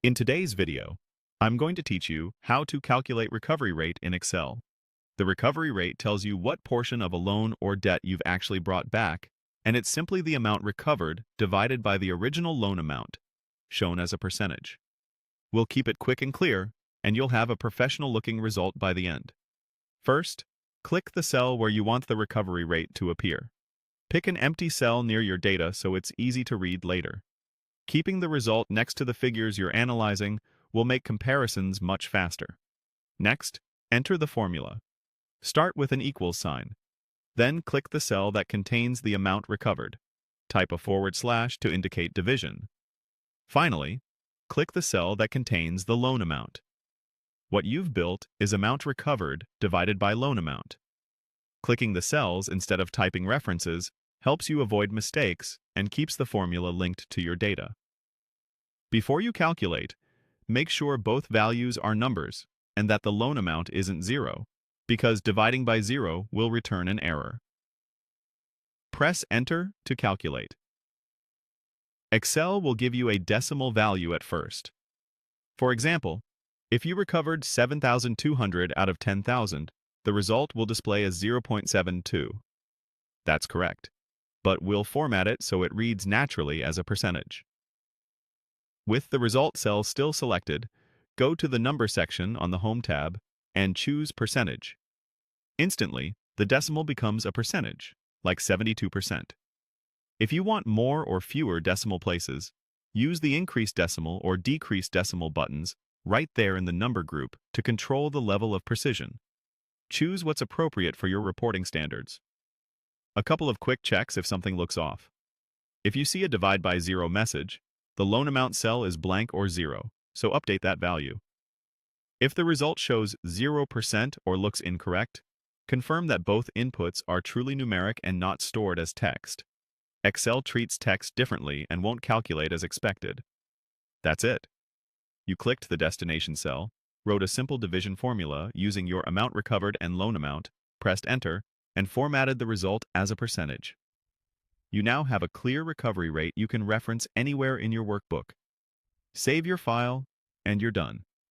In today's video, I'm going to teach you how to calculate recovery rate in Excel. The recovery rate tells you what portion of a loan or debt you've actually brought back, and it's simply the amount recovered divided by the original loan amount, shown as a percentage. We'll keep it quick and clear, and you'll have a professional-looking result by the end. First, click the cell where you want the recovery rate to appear. Pick an empty cell near your data so it's easy to read later. Keeping the result next to the figures you're analyzing will make comparisons much faster. Next, enter the formula. Start with an equals sign. Then click the cell that contains the amount recovered. Type a / to indicate division. Finally, click the cell that contains the loan amount. What you've built is amount recovered divided by loan amount. Clicking the cells instead of typing references helps you avoid mistakes and keeps the formula linked to your data. Before you calculate, make sure both values are numbers and that the loan amount isn't 0, because dividing by 0 will return an error. Press Enter to calculate. Excel will give you a decimal value at first. For example, if you recovered 7,200 out of 10,000, the result will display as 0.72. That's correct, but we'll format it so it reads naturally as a percentage. With the result cell still selected, go to the Number section on the Home tab and choose Percentage. Instantly, the decimal becomes a percentage, like 72%. If you want more or fewer decimal places, use the Increase Decimal or Decrease Decimal buttons right there in the number group to control the level of precision. Choose what's appropriate for your reporting standards. A couple of quick checks if something looks off. If you see a divide by 0 message, the loan amount cell is blank or 0, so update that value. If the result shows 0% or looks incorrect, confirm that both inputs are truly numeric and not stored as text. Excel treats text differently and won't calculate as expected. That's it. You clicked the destination cell, wrote a simple division formula using your amount recovered and loan amount, pressed Enter, and formatted the result as a percentage. You now have a clear recovery rate you can reference anywhere in your workbook. Save your file, and you're done.